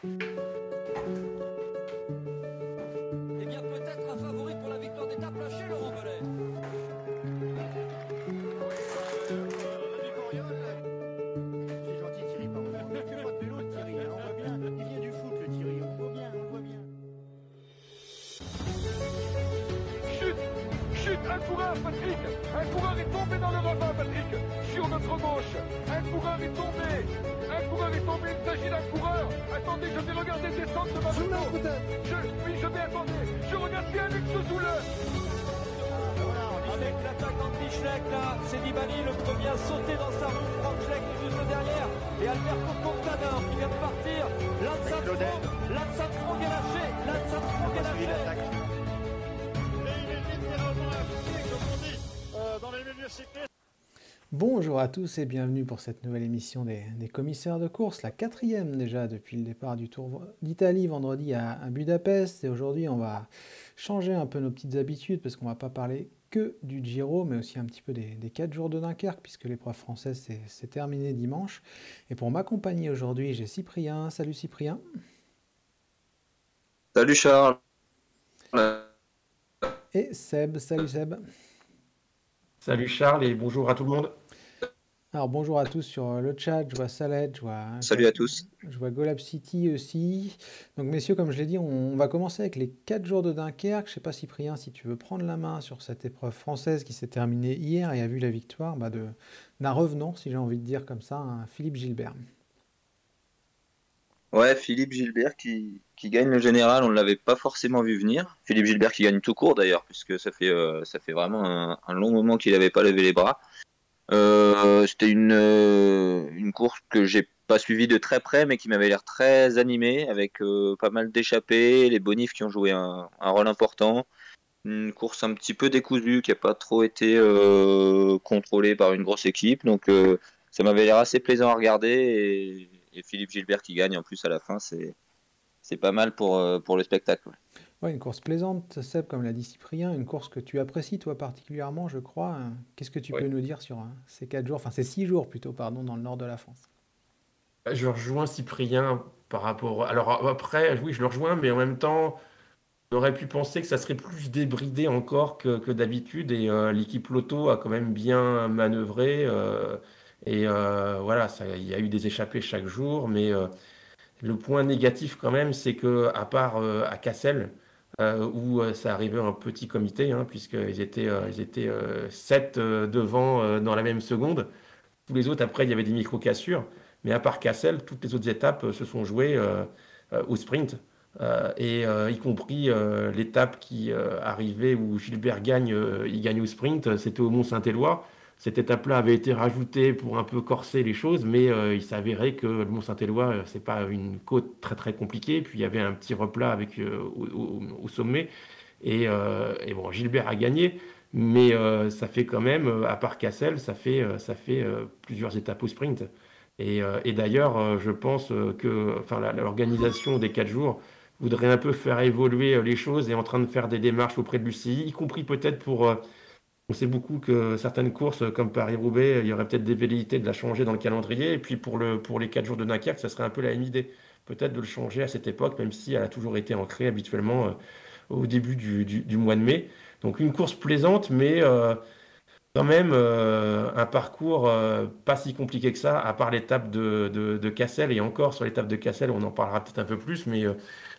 Eh bien, peut-être un favori pour la victoire d'étape lâché, Laurent Bellet. C'est gentil Thierry, pardon. Il fait pas de vélo le Thierry, hein, on voit bien. Il vient du foot le Thierry, on le voit bien, on le voit bien. Chute, un coureur, Patrick. Un coureur est tombé dans le ravin, Patrick. Sur notre gauche. Un coureur est tombé. Il s'agit d'un coureur. Attendez, je vais regarder descendre de ma moto. Oui, je vais attendre. Je regarde bien Alex Zoule. Avec l'attaque d'Anti-Schleck, là, c'est Nibali, le premier à sauter dans sa roue. Franck Schleck est juste derrière. Et Alberto Contador qui vient de partir. Lance Armstrong est lâché. Dans les milieux cyclistes. Bonjour à tous et bienvenue pour cette nouvelle émission des commissaires de course, la 4e déjà depuis le départ du Tour d'Italie vendredi à Budapest. Et aujourd'hui on va changer un peu nos petites habitudes parce qu'on va pas parler que du Giro mais aussi un petit peu des 4 jours de Dunkerque puisque l'épreuve française s'est terminée dimanche. Et pour m'accompagner aujourd'hui j'ai Cyprien. Salut Cyprien. Salut Charles. Et Seb. Salut Seb. Salut Charles et bonjour à tout le monde. Alors bonjour à tous sur le chat, je vois Saled, Salut à tous. Je vois Golab City aussi. Donc messieurs, comme je l'ai dit, on va commencer avec les 4 jours de Dunkerque. Je ne sais pas Cyprien, si tu veux prendre la main sur cette épreuve française qui s'est terminée hier et a vu la victoire d'un revenant, si j'ai envie de dire comme ça, Philippe Gilbert. Ouais, Philippe Gilbert qui gagne le général, on ne l'avait pas forcément vu venir. Philippe Gilbert qui gagne tout court d'ailleurs, puisque ça fait vraiment un long moment qu'il n'avait pas levé les bras. C'était une course que j'ai pas suivie de très près, mais qui m'avait l'air très animée, avec pas mal d'échappées, les bonifs qui ont joué un rôle important. Une course un petit peu décousue, qui n'a pas trop été contrôlée par une grosse équipe. Donc ça m'avait l'air assez plaisant à regarder. Et Philippe Gilbert qui gagne en plus à la fin, c'est pas mal pour le spectacle. Ouais, une course plaisante, Seb, comme l'a dit Cyprien, une course que tu apprécies toi particulièrement, je crois. Qu'est-ce que tu peux nous dire sur ces 4 jours, enfin ces 6 jours plutôt, pardon, dans le nord de la France? Je rejoins Cyprien par rapport... Alors après, oui, je le rejoins, mais en même temps, on aurait pu penser que ça serait plus débridé encore que d'habitude. Et l'équipe Lotto a quand même bien manœuvré. Voilà, il y a eu des échappées chaque jour, mais le point négatif quand même, c'est que à part à Cassel, où ça arrivait en petit comité, hein, puisqu'ils étaient 7 devant dans la même seconde. Tous les autres, après, il y avait des micro-cassures. Mais à part Cassel, toutes les autres étapes se sont jouées au sprint. Y compris l'étape qui arrivait où Gilbert gagne, il gagne au sprint, c'était au Mont-Saint-Éloi. Cette étape-là avait été rajoutée pour un peu corser les choses, mais il s'avérait que le Mont-Saint-Éloi, c'est pas une côte très très compliquée. Puis il y avait un petit replat avec au sommet. Bon, Gilbert a gagné, mais ça fait quand même, à part Cassel, ça fait plusieurs étapes au sprint. Et d'ailleurs, je pense que enfin, l'organisation des 4 jours voudrait un peu faire évoluer les choses et est en train de faire des démarches auprès de l'UCI, y compris peut-être pour... on sait beaucoup que certaines courses, comme Paris-Roubaix, il y aurait peut-être des velléités de la changer dans le calendrier. Et puis pour les 4 jours de Dunkerque, ça serait un peu la même idée. Peut-être de le changer à cette époque, même si elle a toujours été ancrée habituellement au début du mois de mai. Donc une course plaisante, mais quand même un parcours pas si compliqué que ça, à part l'étape de Cassel. Et encore, sur l'étape de Cassel, on en parlera peut-être un peu plus, mais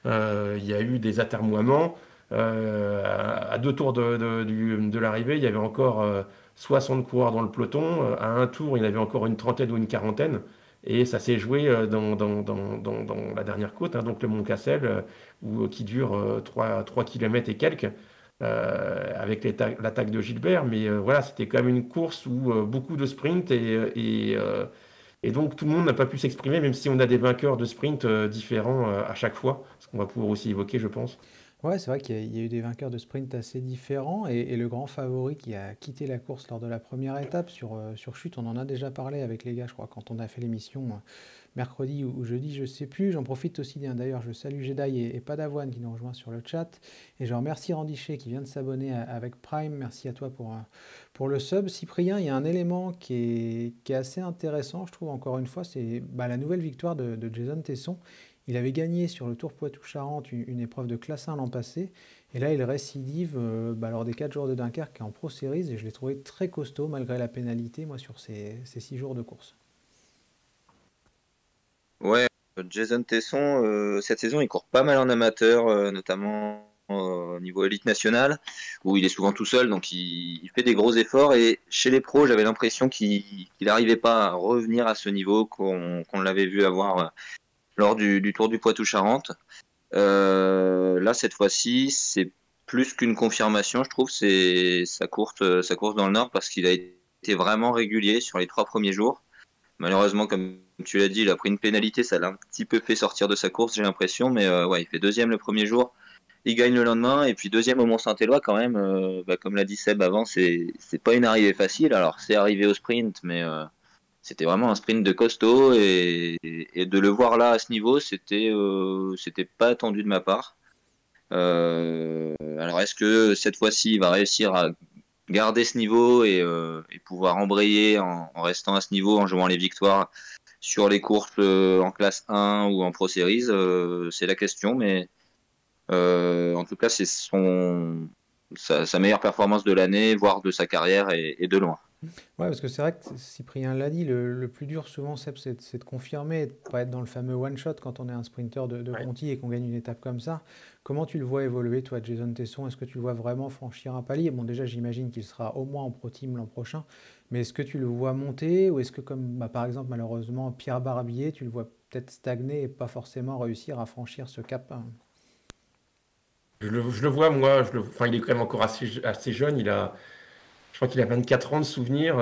il y a eu des atermoiements. À 2 tours de l'arrivée, il y avait encore 60 coureurs dans le peloton. À un tour, il y en avait encore une trentaine ou une quarantaine. Et ça s'est joué dans la dernière côte, hein, donc le Mont Cassel, qui dure 3 km et quelques, avec l'attaque de Gilbert. Mais voilà, c'était quand même une course où beaucoup de sprint et donc tout le monde n'a pas pu s'exprimer, même si on a des vainqueurs de sprint différents à chaque fois, ce qu'on va pouvoir aussi évoquer, je pense. Ouais, c'est vrai qu'il y a eu des vainqueurs de sprint assez différents et le grand favori qui a quitté la course lors de la première étape sur chute, on en a déjà parlé avec les gars, je crois, quand on a fait l'émission mercredi ou jeudi, je sais plus. J'en profite aussi, d'ailleurs, je salue Jedi et Padawan qui nous rejoint sur le chat et je remercie Randichet qui vient de s'abonner avec Prime. Merci à toi pour le sub. Cyprien, il y a un élément qui est assez intéressant, je trouve, encore une fois, c'est la nouvelle victoire de Jason Tesson. Il avait gagné sur le Tour Poitou-Charentes une épreuve de classe 1 l'an passé. Et là, il récidive lors des 4 jours de Dunkerque en Pro Series. Et je l'ai trouvé très costaud malgré la pénalité, moi, sur ces 6 jours de course. Ouais, Jason Tesson, cette saison, il court pas mal en amateur, notamment au niveau élite nationale, où il est souvent tout seul, donc il fait des gros efforts. Et chez les pros, j'avais l'impression qu'il n'arrivait pas à revenir à ce niveau qu'on l'avait vu avoir lors du Tour du Poitou-Charentes. Là, cette fois-ci, c'est plus qu'une confirmation, je trouve, c'est sa course dans le Nord, parce qu'il a été vraiment régulier sur les 3 premiers jours. Malheureusement, comme tu l'as dit, il a pris une pénalité, ça l'a un petit peu fait sortir de sa course, j'ai l'impression, mais ouais, il fait 2e le premier jour, il gagne le lendemain, et puis 2e au Mont-Saint-Éloi quand même, comme l'a dit Seb avant, c'est pas une arrivée facile, alors c'est arrivé au sprint, mais c'était vraiment un sprint de costaud, et de le voir là à ce niveau, c'était pas attendu de ma part. Alors est-ce que cette fois-ci il va réussir à garder ce niveau et pouvoir embrayer en restant à ce niveau, en jouant les victoires sur les courses en classe 1 ou en Pro Series, c'est la question, mais en tout cas c'est sa meilleure performance de l'année, voire de sa carrière, et de loin. Ouais, parce que c'est vrai que Cyprien l'a dit, le plus dur souvent, Seb, c'est de confirmer, de ne pas être dans le fameux one-shot quand on est un sprinter de Conti et qu'on gagne une étape comme ça. Comment tu le vois évoluer, toi, Jason Tesson? Est-ce que tu le vois vraiment franchir un palier? Bon, déjà, j'imagine qu'il sera au moins en Pro Team l'an prochain, mais est-ce que tu le vois monter, ou est-ce que, comme par exemple, malheureusement, Pierre Barbier, tu le vois peut-être stagner et pas forcément réussir à franchir ce cap? Je le vois, moi, enfin, il est quand même encore assez jeune, je crois qu'il a 24 ans de souvenir,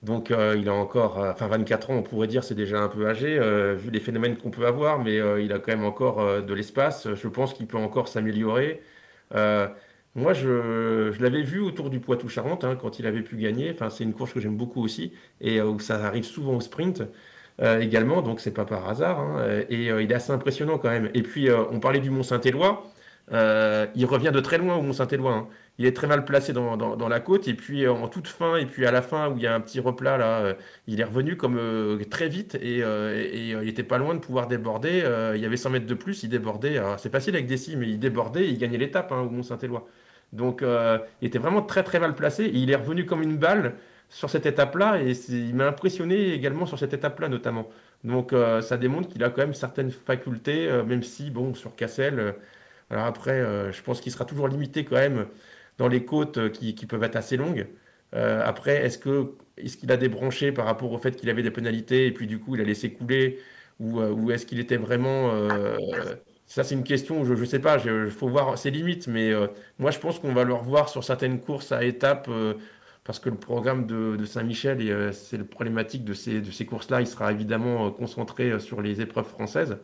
donc il a encore, enfin 24 ans, on pourrait dire c'est déjà un peu âgé, vu les phénomènes qu'on peut avoir, mais il a quand même encore de l'espace. Je pense qu'il peut encore s'améliorer. Euh, Moi, je l'avais vu autour du Poitou-Charentes, hein, quand il avait pu gagner. Enfin, c'est une course que j'aime beaucoup aussi, et où ça arrive souvent au sprint également, donc c'est pas par hasard, hein, et il est assez impressionnant quand même. Et puis, on parlait du Mont-Saint-Éloi. Il revient de très loin au Mont-Saint-Éloi, hein. Il est très mal placé dans la côte, et puis en toute fin, et puis à la fin où il y a un petit replat là, il est revenu comme très vite, et il était pas loin de pouvoir déborder. Il y avait 100 mètres de plus, il débordait. Alors, c'est facile avec des scies, mais il débordait et il gagnait l'étape, hein, au Mont-Saint-Éloi. Donc il était vraiment très très mal placé, et il est revenu comme une balle sur cette étape-là, et il m'a impressionné également sur cette étape-là notamment. Donc ça démontre qu'il a quand même certaines facultés, même si, bon, sur Cassel. Alors après, je pense qu'il sera toujours limité quand même dans les côtes qui peuvent être assez longues. Après, est-ce qu'il a débranché par rapport au fait qu'il avait des pénalités et puis du coup il a laissé couler, ou est-ce qu'il était vraiment ça, c'est une question, je ne sais pas, il faut voir ses limites, mais moi je pense qu'on va le revoir sur certaines courses à étapes, parce que le programme de Saint-Michel, et c'est le problématique de ces courses-là, il sera évidemment concentré sur les épreuves françaises.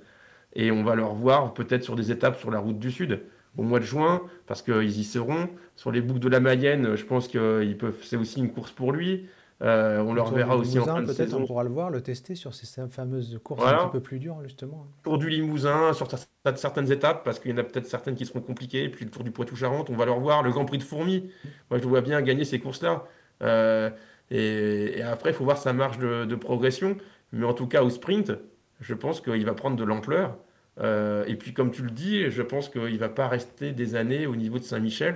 Et on va le revoir peut-être sur des étapes sur la route du Sud au mois de juin, parce qu'ils y seront. Sur les boucles de la Mayenne, je pense que c'est aussi une course pour lui. On le Le Tour du reverra aussi en Limousin, fin de peut-être on saison. pourra le voir, le tester sur ces fameuses courses un petit Voilà. peu plus dures, justement. Tour du Limousin, sur certaines étapes, parce qu'il y en a peut-être certaines qui seront compliquées. Et puis le Tour du Poitou-Charentes, on va le revoir. Le Grand Prix de Fourmies, moi je le vois bien gagner ces courses-là. Euh, et après, il faut voir sa marge de progression. Mais en tout cas, au sprint, je pense qu'il va prendre de l'ampleur. Et puis, comme tu le dis, je pense qu'il ne va pas rester des années au niveau de Saint-Michel,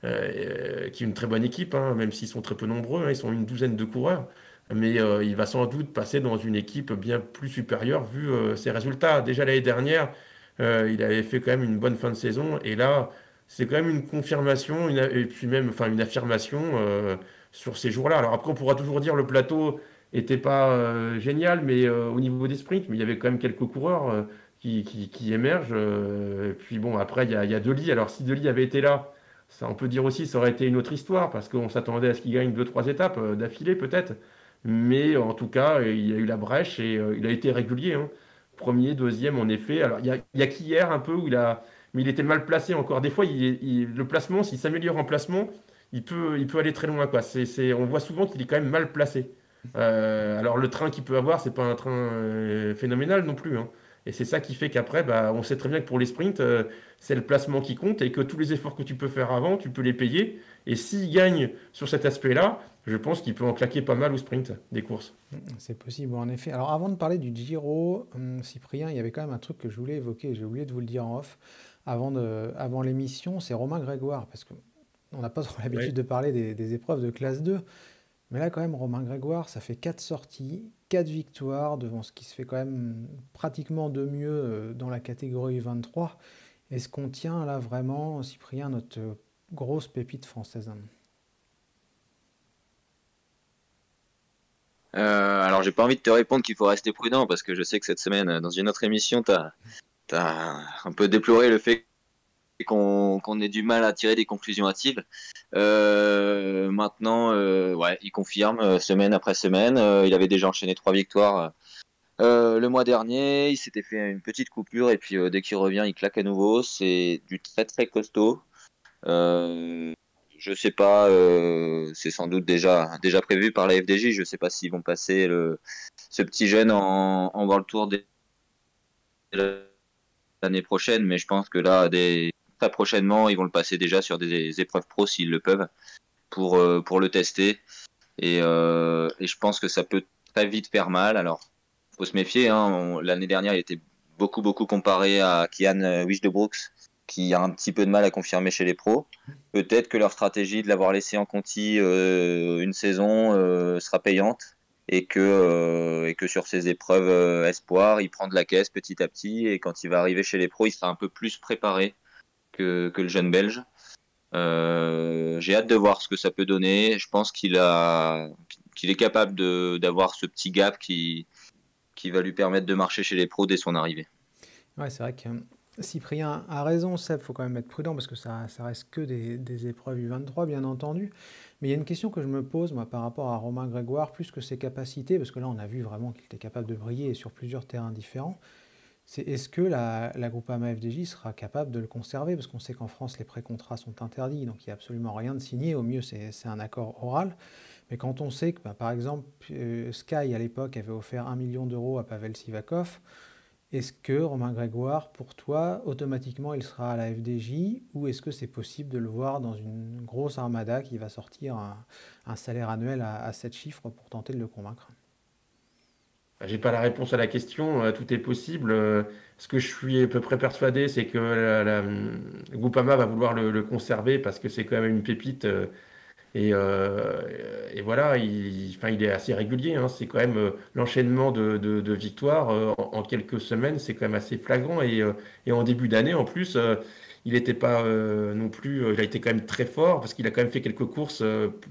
qui est une très bonne équipe, hein, même s'ils sont très peu nombreux, hein, ils sont une douzaine de coureurs. Mais il va sans doute passer dans une équipe bien plus supérieure vu ses résultats. Déjà l'année dernière, il avait fait quand même une bonne fin de saison. Et là, c'est quand même une confirmation, et puis même enfin, une affirmation sur ces jours-là. Alors après, on pourra toujours dire le plateau était pas génial, mais au niveau des sprints, mais il y avait quand même quelques coureurs qui émergent. Et puis bon, après, il y a Dely. Alors si Dely avait été là, ça, on peut dire aussi, ça aurait été une autre histoire, parce qu'on s'attendait à ce qu'il gagne deux, trois étapes d'affilée peut-être. Mais en tout cas, il a eu la brèche, et il a été régulier, hein. Premier, deuxième, en effet. Alors il y a qu'hier un peu où mais il était mal placé encore. Des fois, le placement, s'il s'améliore en placement, il peut aller très loin, quoi. On voit souvent qu'il est quand même mal placé. Alors le train qu'il peut avoir, c'est pas un train phénoménal non plus, hein. Et c'est ça qui fait qu'après, bah, on sait très bien que pour les sprints, c'est le placement qui compte et que tous les efforts que tu peux faire avant, tu peux les payer. Et s'il gagne sur cet aspect-là, je pense qu'il peut en claquer pas mal au sprint des courses. C'est possible, en effet. Alors, avant de parler du Giro, Cyprien, il y avait quand même un truc que je voulais évoquer, j'ai oublié de vous le dire en off, avant l'émission, c'est Romain Grégoire, parce qu'on n'a pas trop l'habitude Ouais. de parler des épreuves de classe 2, mais là, quand même, Romain Grégoire, ça fait 4 sorties, 4 victoires, devant ce qui se fait quand même pratiquement de mieux dans la catégorie 23. Est-ce qu'on tient là vraiment, Cyprien, notre grosse pépite française? Alors, j'ai pas envie de te répondre qu'il faut rester prudent parce que je sais que cette semaine, dans une autre émission, t'as un peu déploré le fait qu'on ait du mal à tirer des conclusions hâtives. Maintenant, ouais, il confirme semaine après semaine. Il avait déjà enchaîné 3 victoires le mois dernier. Il s'était fait une petite coupure et puis dès qu'il revient, il claque à nouveau. C'est du très très costaud. Je sais pas, c'est sans doute déjà prévu par la FDJ. Je sais pas s'ils vont passer ce petit jeune en World Tour l'année prochaine, mais je pense que là, très prochainement, ils vont le passer déjà sur des épreuves pro s'ils le peuvent pour le tester. Et je pense que ça peut très vite faire mal. Alors, faut se méfier. Hein. L'année dernière, il était beaucoup comparé à Kian Wijdebrooks, qui a un petit peu de mal à confirmer chez les pros. Peut-être que leur stratégie de l'avoir laissé en Conti une saison sera payante et que sur ces épreuves espoir, il prend de la caisse petit à petit et quand il va arriver chez les pros, il sera un peu plus préparé que le jeune Belge. J'ai hâte de voir ce que ça peut donner. Je pense qu'il est capable d'avoir ce petit gap qui va lui permettre de marcher chez les pros dès son arrivée. Ouais, c'est vrai que Cyprien a raison, Seb, il faut quand même être prudent parce que ça reste que des épreuves U23, bien entendu. Mais il y a une question que je me pose, moi, par rapport à Romain Grégoire, plus que ses capacités, parce que là, on a vu vraiment qu'il était capable de briller sur plusieurs terrains différents. C'est est-ce que la Groupama FDJ sera capable de le conserver? Parce qu'on sait qu'en France, les pré-contrats sont interdits, donc il n'y a absolument rien de signé. Au mieux, c'est un accord oral. Mais quand on sait que, par exemple, Sky, à l'époque, avait offert 1 million d'euros à Pavel Sivakov, est-ce que Romain Grégoire, pour toi, automatiquement, il sera à la FDJ ou est-ce que c'est possible de le voir dans une grosse armada qui va sortir un salaire annuel à 7 chiffres pour tenter de le convaincre? J'ai pas la réponse à la question, tout est possible. Ce que je suis à peu près persuadé, c'est que Groupama va vouloir le conserver parce que c'est quand même une pépite. Et voilà, enfin, il est assez régulier. Hein. C'est quand même l'enchaînement de victoires en quelques semaines, c'est quand même assez flagrant. Et en début d'année, en plus, il n'était pas non plus. Il a été quand même très fort parce qu'il a quand même fait quelques courses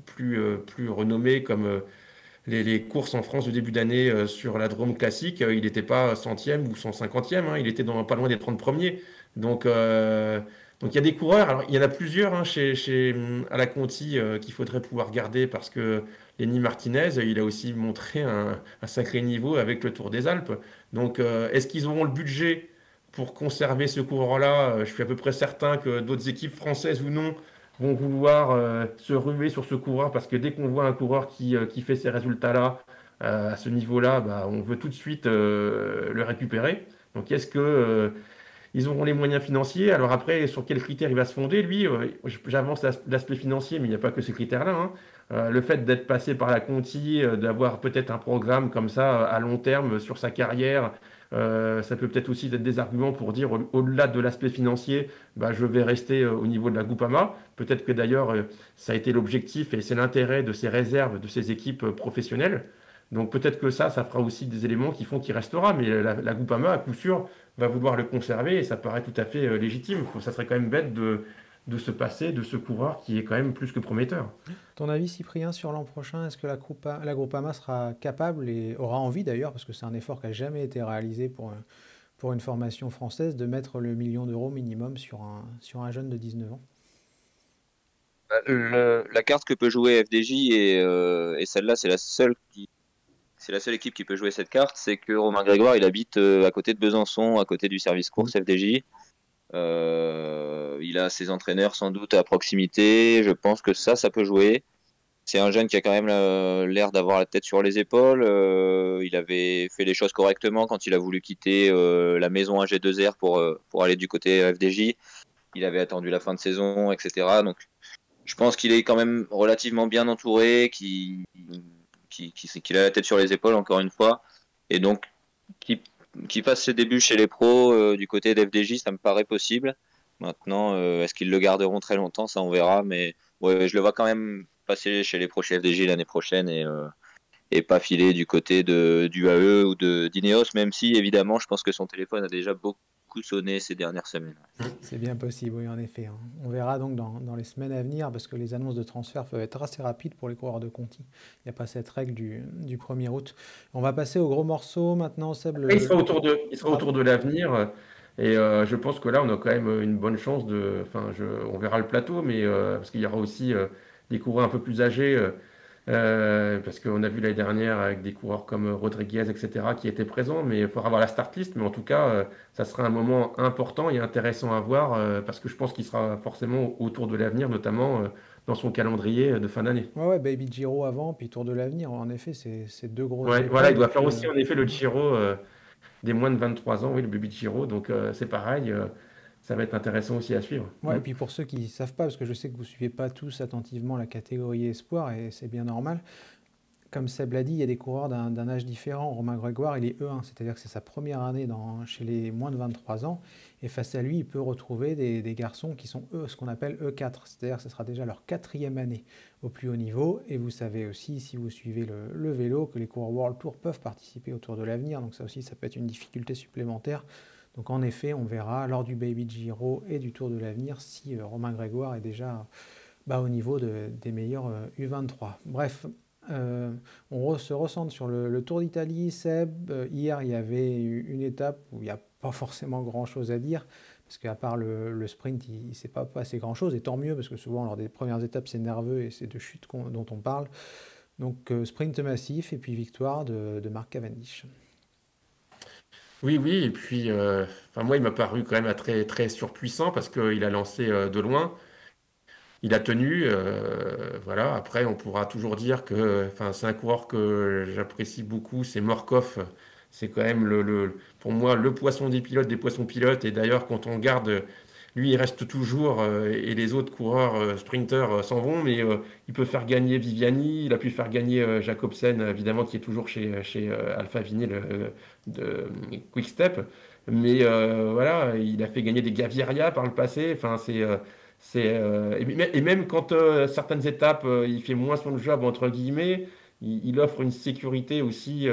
plus renommées comme les courses en France de début d'année sur la Drôme classique. Il n'était pas centième ou 150e. Hein. Il était pas loin des 30 premiers. Donc, donc il y a des coureurs, alors il y en a plusieurs hein, à la Conti qu'il faudrait pouvoir garder parce que Lenny Martinez, il a aussi montré un sacré niveau avec le Tour des Alpes. Donc est-ce qu'ils auront le budget pour conserver ce coureur-là? Je suis à peu près certain que d'autres équipes françaises ou non vont vouloir se ruer sur ce coureur parce que dès qu'on voit un coureur qui fait ces résultats-là à ce niveau-là, bah, on veut tout de suite le récupérer. Donc est-ce que ils auront les moyens financiers. Alors après, sur quels critères il va se fonder, lui, j'avance l'aspect financier, mais il n'y a pas que ces critères-là. Hein. Le fait d'être passé par la Conti, d'avoir peut-être un programme comme ça à long terme sur sa carrière, ça peut peut-être aussi être des arguments pour dire au-delà de l'aspect financier, bah, je vais rester au niveau de la Groupama. Peut-être que d'ailleurs, ça a été l'objectif et c'est l'intérêt de ces réserves, de ces équipes professionnelles. Donc peut-être que ça fera aussi des éléments qui font qu'il restera, mais la Groupama, à coup sûr, va vouloir le conserver et ça paraît tout à fait légitime. Ça serait quand même bête de se passer de ce coureur qui est quand même plus que prometteur. Ton avis, Cyprien, sur l'an prochain, est-ce que la Groupama sera capable et aura envie d'ailleurs, parce que c'est un effort qui n'a jamais été réalisé pour une formation française, de mettre le 1 million d'euros minimum sur un jeune de 19 ans? La carte que peut jouer FDJ et celle-là, c'est la seule équipe qui peut jouer cette carte, c'est que Romain Grégoire, il habite à côté de Besançon, à côté du service course FDJ. Il a ses entraîneurs sans doute à proximité. Je pense que ça peut jouer. c'est un jeune qui a quand même l'air d'avoir la tête sur les épaules. Il avait fait les choses correctement quand il a voulu quitter la maison AG2R pour aller du côté FDJ. Il avait attendu la fin de saison, etc. Donc, je pense qu'il est quand même relativement bien entouré, qu'il a la tête sur les épaules, encore une fois. Et donc, qu'il fasse ses débuts chez les pros du côté d'FDJ, ça me paraît possible. Maintenant, est-ce qu'ils le garderont très longtemps? Ça, on verra. Mais ouais, je le vois quand même passer chez les pros chez FDJ l'année prochaine et pas filer du côté du AE ou d'Ineos, même si, évidemment, je pense que son téléphone a déjà beaucoup sonné ces dernières semaines. C'est bien possible, oui, en effet. On verra donc dans les semaines à venir, parce que les annonces de transfert peuvent être assez rapides pour les coureurs de Conti. Il n'y a pas cette règle du 1er août. On va passer au gros morceau maintenant, Seb. Il sera autour de l'avenir. Et je pense que là, on a quand même une bonne chance on verra le plateau, mais parce qu'il y aura aussi des coureurs un peu plus âgés. Parce qu'on a vu l'année dernière avec des coureurs comme Rodriguez, etc., qui étaient présents, mais il faudra avoir la start list. Mais en tout cas, ça sera un moment important et intéressant à voir, parce que je pense qu'il sera forcément autour de l'avenir, notamment dans son calendrier de fin d'année. Ouais, Baby Giro avant, puis Tour de l'Avenir. En effet, c'est deux grosses Ouais, épreuves. voilà, il doit faire aussi en effet le Giro des moins de 23 ans, oui, le Baby Giro. Donc c'est pareil, ça va être intéressant aussi à suivre. Ouais, et puis pour ceux qui ne savent pas, parce que je sais que vous ne suivez pas tous attentivement la catégorie espoir, et c'est bien normal, comme Seb l'a dit, il y a des coureurs d'un âge différent. Romain Grégoire, il est E1, c'est-à-dire que c'est sa première année chez les moins de 23 ans, et face à lui, il peut retrouver des garçons qui sont ce qu'on appelle E4, c'est-à-dire que ce sera déjà leur 4e année au plus haut niveau, et vous savez aussi, si vous suivez le vélo, que les coureurs World Tour peuvent participer au Tour de l'Avenir, donc ça aussi, ça peut être une difficulté supplémentaire. Donc en effet, on verra lors du Baby Giro et du Tour de l'Avenir si Romain Grégoire est déjà au niveau des meilleurs U23. Bref, on se recentre sur le Tour d'Italie. Seb, hier, il y avait une étape où il n'y a pas forcément grand-chose à dire, parce qu'à part le sprint, il ne s'est pas passé grand-chose, et tant mieux, parce que souvent, lors des premières étapes, c'est nerveux et c'est de chute dont on parle. Donc sprint massif et puis victoire de Mark Cavendish. Oui, et puis moi, il m'a paru quand même très, très surpuissant parce qu'il a lancé de loin. Il a tenu, voilà. Après, on pourra toujours dire que, c'est un coureur que j'apprécie beaucoup, c'est Morkov. C'est quand même pour moi le poisson des poissons pilotes. Et d'ailleurs, quand on regarde, lui, il reste toujours, et les autres coureurs sprinters s'en vont, mais il peut faire gagner Viviani, il a pu faire gagner Jacobsen, évidemment, qui est toujours chez Alpha Vinyl de Quick Step. Mais voilà, il a fait gagner des Gaviria par le passé. Et même quand certaines étapes, il fait moins son job, entre guillemets, il offre une sécurité aussi,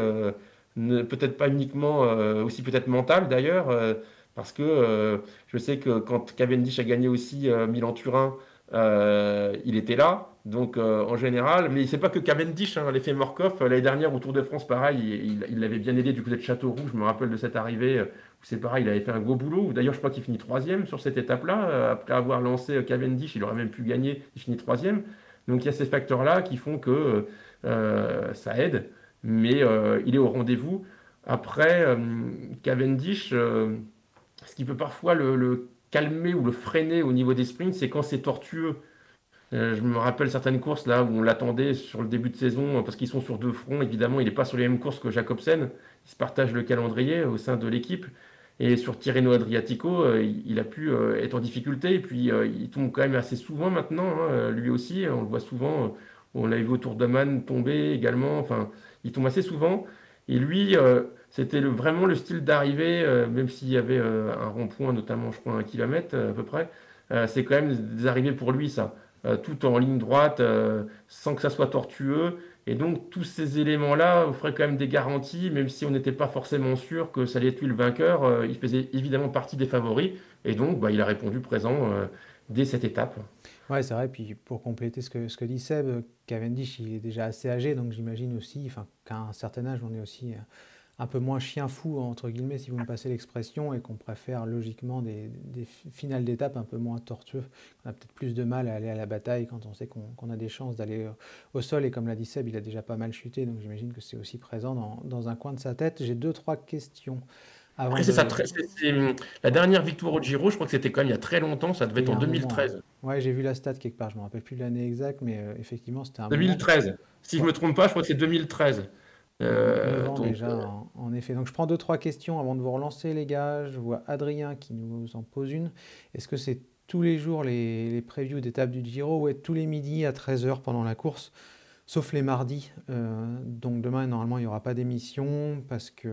peut-être pas uniquement, aussi peut-être mentale d'ailleurs, parce que je sais que quand Cavendish a gagné aussi Milan-Turin, il était là. Donc en général, mais c'est pas que Cavendish, hein, l'effet Morkov, l'année dernière au Tour de France, pareil, il l'avait bien aidé du côté de Châteauroux, je me rappelle de cette arrivée. C'est pareil, il avait fait un gros boulot. D'ailleurs, je crois qu'il finit 3e sur cette étape-là. Après avoir lancé Cavendish, il aurait même pu gagner. Il finit 3e. Donc il y a ces facteurs-là qui font que ça aide. Mais il est au rendez-vous. Après, Cavendish, ce qui peut parfois le calmer ou le freiner au niveau des sprints, c'est quand c'est tortueux. Je me rappelle certaines courses là où on l'attendait sur le début de saison parce qu'ils sont sur deux fronts. Évidemment, il n'est pas sur les mêmes courses que Jacobsen. Ils se partagent le calendrier au sein de l'équipe. Et sur Tirreno Adriatico, il a pu être en difficulté. Et puis, il tombe quand même assez souvent maintenant, hein, lui aussi. On le voit souvent. On l'a vu au Tour de Man tomber également. Enfin, il tombe assez souvent. Et lui, c'était vraiment le style d'arrivée, même s'il y avait un rond-point, notamment, je crois, 1 kilomètre à peu près. C'est quand même des arrivées pour lui, ça. Tout en ligne droite, sans que ça soit tortueux. Et donc, tous ces éléments-là offraient quand même des garanties, même si on n'était pas forcément sûr que ça allait être lui le vainqueur. Il faisait évidemment partie des favoris. Et donc, il a répondu présent dès cette étape. Ouais, c'est vrai. Puis pour compléter ce que dit Seb, Cavendish, il est déjà assez âgé. Donc, j'imagine aussi qu'à un certain âge, on est aussi un peu moins chien fou, entre guillemets, si vous me passez l'expression, et qu'on préfère logiquement des finales d'étape un peu moins tortueux. On a peut-être plus de mal à aller à la bataille quand on sait qu'on a des chances d'aller au sol. Et comme l'a dit Seb, il a déjà pas mal chuté, donc j'imagine que c'est aussi présent dans un coin de sa tête. J'ai 2-3 questions. avant Après, c'est ça. de... La dernière victoire au Giro, je crois que c'était quand même il y a très longtemps. Ça devait C'était il être y en a un moment. 2013. Ouais, j'ai vu la stat quelque part, je me rappelle plus de l'année exacte, mais effectivement, c'était un moment. 2013. Si je Ouais, me trompe pas, je crois que c'est 2013. donc 9 ans Donc, déjà, en effet. Donc je prends deux, trois questions avant de vous relancer, les gars. Je vois Adrien qui nous en pose une. Est-ce que c'est tous les jours les previews d'étapes du Giro ou est tous les midis à 13 h pendant la course, sauf les mardis? Donc demain, normalement, il n'y aura pas d'émission parce que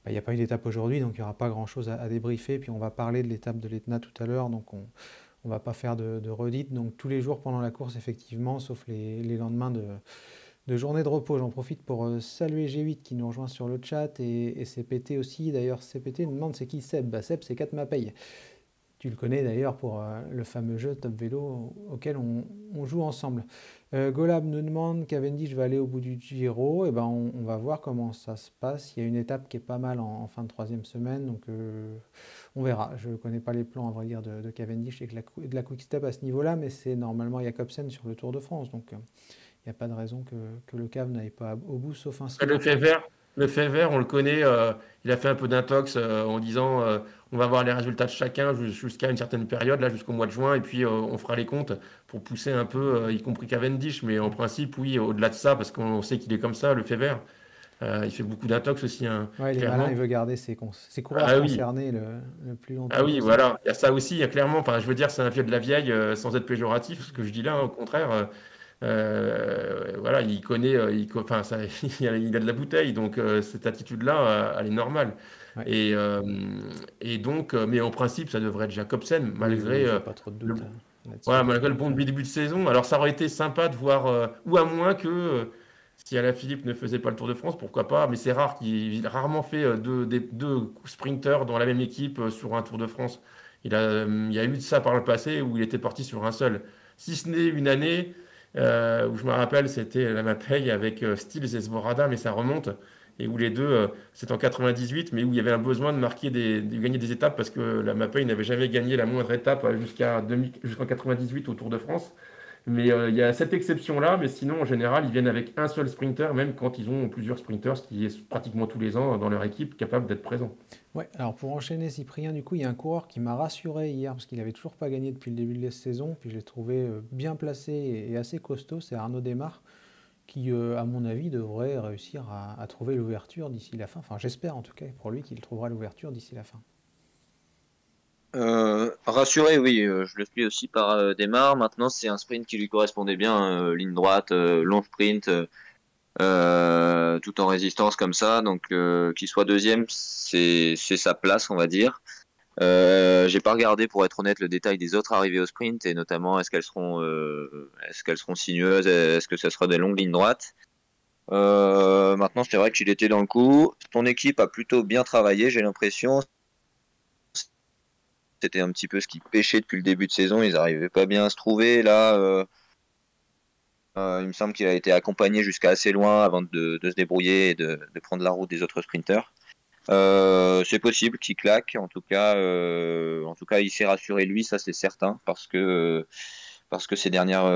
il n'y a pas eu d'étape aujourd'hui, donc il n'y aura pas grand-chose à débriefer. Puis on va parler de l'étape de l'Etna tout à l'heure, donc on ne va pas faire de redite. Donc tous les jours pendant la course, effectivement, sauf les lendemains de journée de repos. J'en profite pour saluer G8 qui nous rejoint sur le chat et CPT aussi. D'ailleurs, CPT nous demande c'est qui Seb. Bah, Seb, c'est 4 Mapeille. Tu le connais d'ailleurs pour le fameux jeu Top Vélo auquel on joue ensemble. Golab nous demande Cavendish va aller au bout du Giro. Et ben on va voir comment ça se passe. Il y a une étape qui est pas mal en fin de troisième semaine, donc on verra. Je ne connais pas les plans à vrai dire de Cavendish et de la Quick Step à ce niveau-là, mais c'est normalement Jacobsen sur le Tour de France, donc il n'y a pas de raison que le Cav n'aille pas au bout, sauf un le fait vert, on le connaît. Il a fait un peu d'intox en disant on va voir les résultats de chacun jusqu'à une certaine période, là jusqu'au mois de juin, et puis on fera les comptes pour pousser un peu, y compris Cavendish. Mais en principe, oui, au-delà de ça, parce qu'on sait qu'il est comme ça, le fait vert. Il fait beaucoup d'intox aussi, hein, ouais, il est malin, clairement. il veut garder ses coureurs Ah oui, concernés le plus longtemps ah oui, possible. voilà. Il y a ça aussi, il y a clairement. Enfin, je veux dire, c'est un vieux de la vieille, sans être péjoratif, ce que je dis là, au contraire. Voilà, il connaît, enfin, ça, il a de la bouteille, donc cette attitude-là, elle est normale. Ouais. Et, donc, mais en principe, ça devrait être Jacobsen, Oui, malgré, j'ai pas trop de le, doute là-dessus. voilà, malgré le bon début de saison. Alors, ça aurait été sympa de voir, ou à moins que si Alaphilippe ne faisait pas le Tour de France, pourquoi pas, mais c'est rare il a rarement fait deux sprinters dans la même équipe sur un Tour de France. Il y a eu de ça par le passé où il était parti sur un seul. Si ce n'est une année où je me rappelle, c'était la Mapei avec Stills et Svorada, mais ça remonte, et où les deux, c'est en 98, mais où il y avait un besoin de de gagner des étapes parce que la Mapei n'avait jamais gagné la moindre étape jusqu'en 98 au Tour de France. Mais il y a cette exception-là, mais sinon, en général, ils viennent avec un seul sprinter, même quand ils ont plusieurs sprinters, ce qui est pratiquement tous les ans dans leur équipe, capable d'être présent. Ouais, alors pour enchaîner Cyprien, du coup, il y a un coureur qui m'a rassuré hier parce qu'il avait toujours pas gagné depuis le début de la saison, puis je l'ai trouvé bien placé et assez costaud, c'est Arnaud Démare qui, à mon avis, devrait réussir à trouver l'ouverture d'ici la fin. Enfin, j'espère en tout cas pour lui qu'il trouvera l'ouverture d'ici la fin. Rassuré, oui, je le suis aussi par Démarre. Maintenant, c'est un sprint qui lui correspondait bien, ligne droite, long sprint, tout en résistance comme ça. Donc, qu'il soit deuxième, c'est sa place, on va dire. J'ai pas regardé, pour être honnête, le détail des autres arrivées au sprint et notamment est-ce qu'elles seront sinueuses, est-ce que ce sera des longues lignes droites. Maintenant, c'est vrai qu'il était dans le coup. Ton équipe a plutôt bien travaillé, j'ai l'impression. C'était un petit peu ce qui pêchait depuis le début de saison. Ils n'arrivaient pas bien à se trouver. Là, il me semble qu'il a été accompagné jusqu'à assez loin avant de se débrouiller et de prendre la route des autres sprinters. C'est possible qu'il claque. En tout cas, il s'est rassuré lui, ça c'est certain, parce que ses dernières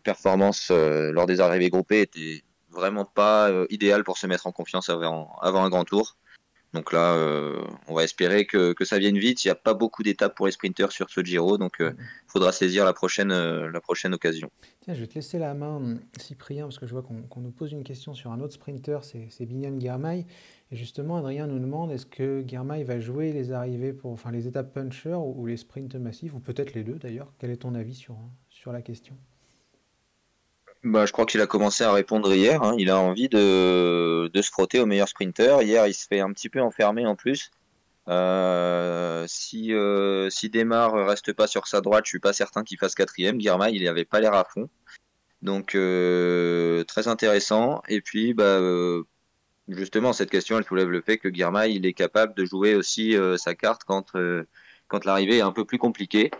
performances lors des arrivées groupées étaient vraiment pas idéales pour se mettre en confiance avant un grand tour. Donc là, on va espérer que ça vienne vite. Il n'y a pas beaucoup d'étapes pour les sprinters sur ce Giro, donc il faudra saisir la prochaine occasion. Tiens, je vais te laisser la main, Cyprien, parce que je vois qu'on nous pose une question sur un autre sprinter, c'est Biniam Girmay. Et justement, Adrien nous demande, est-ce que Girmay va jouer les arrivées les étapes puncher ou les sprints massifs, ou peut-être les deux d'ailleurs. Quel est ton avis sur la question? Bah, je crois qu'il a commencé à répondre hier. Hein. Il a envie de se frotter au meilleur sprinter. Hier, il se fait un petit peu enfermer en plus. Si Démare reste pas sur sa droite, je suis pas certain qu'il fasse quatrième. Girmay, il avait pas l'air à fond. Donc, très intéressant. Et puis, justement, cette question, elle soulève le fait que Girmay, il est capable de jouer aussi sa carte quand l'arrivée est un peu plus compliquée.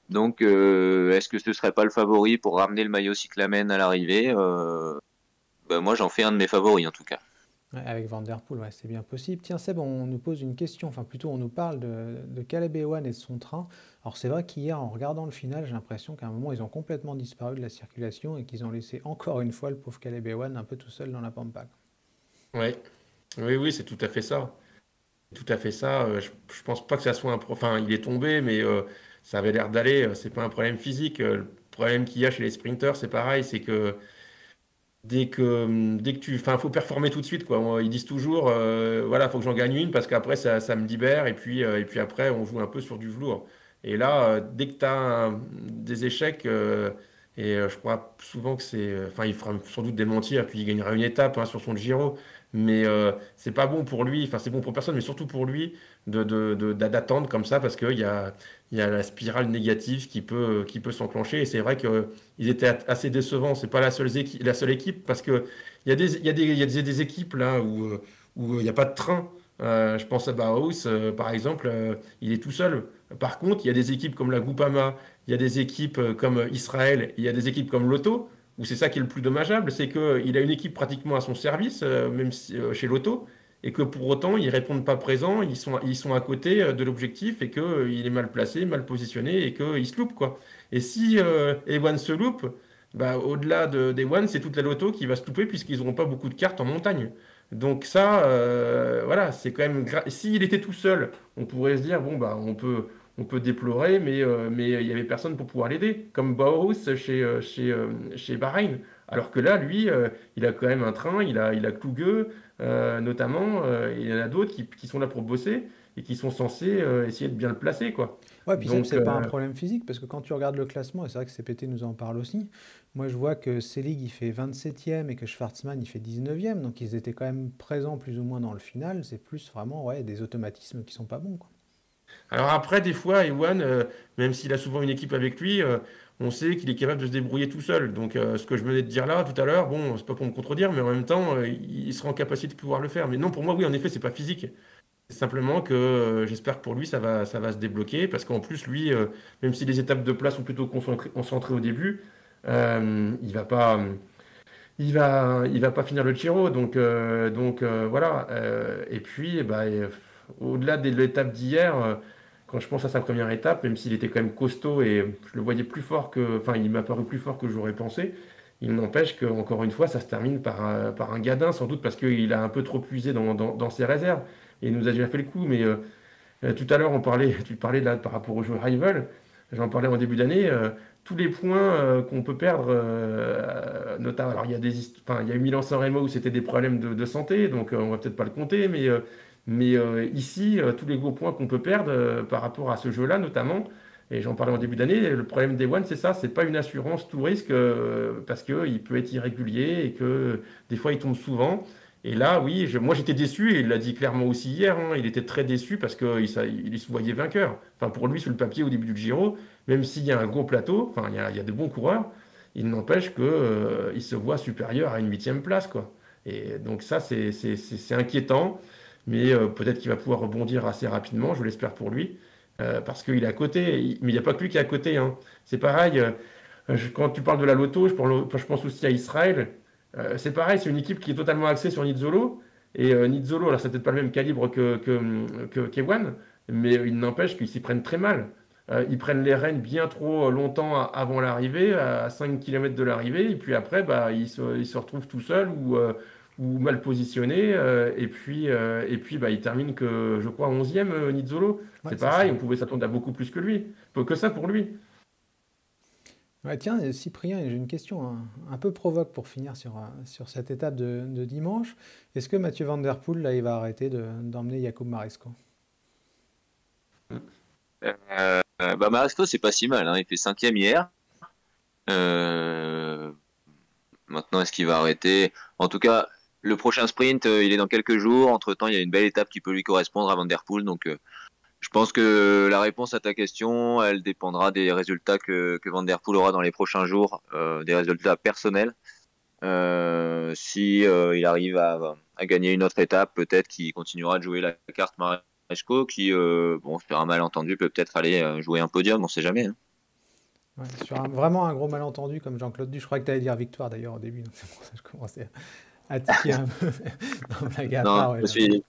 Donc, est-ce que ce serait pas le favori pour ramener le maillot cyclamen à l'arrivée? Moi, j'en fais un de mes favoris, en tout cas. Ouais, avec Van Der Poel, ouais, c'est bien possible. Tiens, Seb, on nous pose une question, enfin plutôt on nous parle de Caleb Ewan et de son train. Alors c'est vrai qu'hier, en regardant le final, j'ai l'impression qu'à un moment, ils ont complètement disparu de la circulation et qu'ils ont laissé encore une fois le pauvre Caleb Ewan un peu tout seul dans la pampa. Ouais. Oui, c'est tout à fait ça. tout à fait ça. Je pense pas que ça soit Enfin, il est tombé, mais ça avait l'air d'aller. C'est pas un problème physique. Le problème qu'il y a chez les sprinters, c'est pareil, c'est que dès que enfin, faut performer tout de suite, quoi. Ils disent toujours, voilà, faut que j'en gagne une parce qu'après ça me libère et puis après on joue un peu sur du velours. Et là, dès que tu as des échecs, je crois souvent que enfin, il fera sans doute démentir, puis il gagnera une étape hein, sur son Giro, mais c'est pas bon pour lui. Enfin, c'est bon pour personne, mais surtout pour lui d'attendre comme ça parce il y a la spirale négative qui peut s'enclencher. Et c'est vrai que ils étaient assez décevants. C'est pas la seule équipe parce que il y a des équipes là où il n'y a pas de train. Je pense à Bauhaus, par exemple, il est tout seul. Par contre, il y a des équipes comme la Groupama, il y a des équipes comme Israël, il y a des équipes comme Lotto, où c'est ça qui est le plus dommageable, c'est qu'il a une équipe pratiquement à son service, même chez Lotto, et que pour autant, ils répondent pas présents, ils sont à côté de l'objectif, et qu'il est mal placé, mal positionné, et qu'il se loupe, quoi. Et si Ewan se loupe, bah, au-delà d'Ewan, c'est toute la Lotto qui va se louper, puisqu'ils n'auront pas beaucoup de cartes en montagne. Donc ça, voilà, c'est quand même... S'il était tout seul, on pourrait se dire, bon, bah, on peut déplorer, mais il n'y avait personne pour pouvoir l'aider, comme Bauhaus chez Bahreïn. Alors que là, lui, il a quand même un train, il a Kluge, notamment, et il y en a d'autres qui sont là pour bosser et qui sont censés essayer de bien le placer, quoi. Ouais, puis ça, Donc, c'est pas un problème physique, parce que quand tu regardes le classement, et c'est vrai que CPT nous en parle aussi, moi je vois que Selig il fait 27e et que Schwartzmann il fait 19e, donc ils étaient quand même présents plus ou moins dans le final, c'est plus vraiment ouais, des automatismes qui sont pas bons, quoi. alors après, des fois, Ewan, même s'il a souvent une équipe avec lui, on sait qu'il est capable de se débrouiller tout seul. Donc, ce que je venais de dire là tout à l'heure, bon, c'est pas pour me contredire, mais en même temps, il sera en capacité de pouvoir le faire. Mais non, pour moi, oui, en effet, c'est pas physique. C'est simplement que j'espère que pour lui, ça va se débloquer, parce qu'en plus, lui, même si les étapes de place sont plutôt concentrées au début, il va pas finir le Giro. Voilà. Et puis, bah, au-delà de l'étape d'hier, quand je pense à sa première étape, même s'il était quand même costaud et je le voyais plus fort enfin, il m'a paru plus fort que j'aurais pensé. Il n'empêche qu'encore une fois, ça se termine par un gadin, sans doute parce qu'il a un peu trop puisé dans ses réserves. Et il nous a déjà fait le coup. Mais tout à l'heure, tu parlais là par rapport au jeu Rival. J'en parlais en début d'année. Tous les points qu'on peut perdre, notamment. Alors, enfin, il y a eu Milan-San Remo où c'était des problèmes de santé, donc on va peut-être pas le compter. Mais ici, tous les gros points qu'on peut perdre par rapport à ce jeu-là, notamment. Et j'en parlais en début d'année, le problème des One, c'est ça, c'est pas une assurance tout risque parce qu'il peut être irrégulier et que des fois il tombe souvent. Et là, oui, moi j'étais déçu et il l'a dit clairement aussi hier, hein, il était très déçu parce qu'il se voyait vainqueur. Enfin, pour lui, sur le papier au début du Giro, même s'il y a un gros plateau, enfin, il y a de bons coureurs, il n'empêche que, il se voit supérieur à une huitième place, quoi. Et donc ça, c'est inquiétant, mais peut-être qu'il va pouvoir rebondir assez rapidement, je l'espère pour lui. Parce qu'il est à côté, mais il n'y a pas que lui qui est à côté, hein. C'est pareil, quand tu parles de la Lotto, je pense aussi à Israël. C'est pareil, c'est une équipe qui est totalement axée sur Nizzolo. Et Nizzolo, alors c'est peut-être pas le même calibre qu'Ewan, mais il n'empêche qu'ils s'y prennent très mal. Ils prennent les rênes bien trop longtemps avant l'arrivée, à 5 km de l'arrivée, et puis après, bah, ils se retrouvent tout seuls ou mal positionnés, et puis bah, il termine que, je crois, 11e, Nizzolo. Ouais, C'est c'est pareil, ça. on pouvait s'attendre à beaucoup plus que lui. Que ça pour lui. Ouais, tiens, Cyprien, j'ai une question un peu provoque pour finir sur cette étape de dimanche. Est-ce que Mathieu Van Der Poel, là, il va arrêter d'emmener Jakub Maresco? Bah Maresco, c'est pas si mal, hein. Il fait 5e hier. Euh, Maintenant, est-ce qu'il va arrêter? En tout cas, le prochain sprint, il est dans quelques jours. Entre-temps, il y a une belle étape qui peut lui correspondre à Van Der Poel. Donc, je pense que la réponse à ta question, elle dépendra des résultats que Van Der Poel aura dans les prochains jours, des résultats personnels. Si il arrive à gagner une autre étape, peut-être qu'il continuera de jouer la carte Maresco, qui, bon, sur un malentendu, peut peut-être aller jouer un podium, on sait jamais, hein. Ouais, sur vraiment un gros malentendu comme Jean-Claude Duss. Je crois que tu allais dire victoire d'ailleurs au début, donc c'est pour ça que je commençais à tiquer un peu. Non, blague à part, Non, ouais, je suis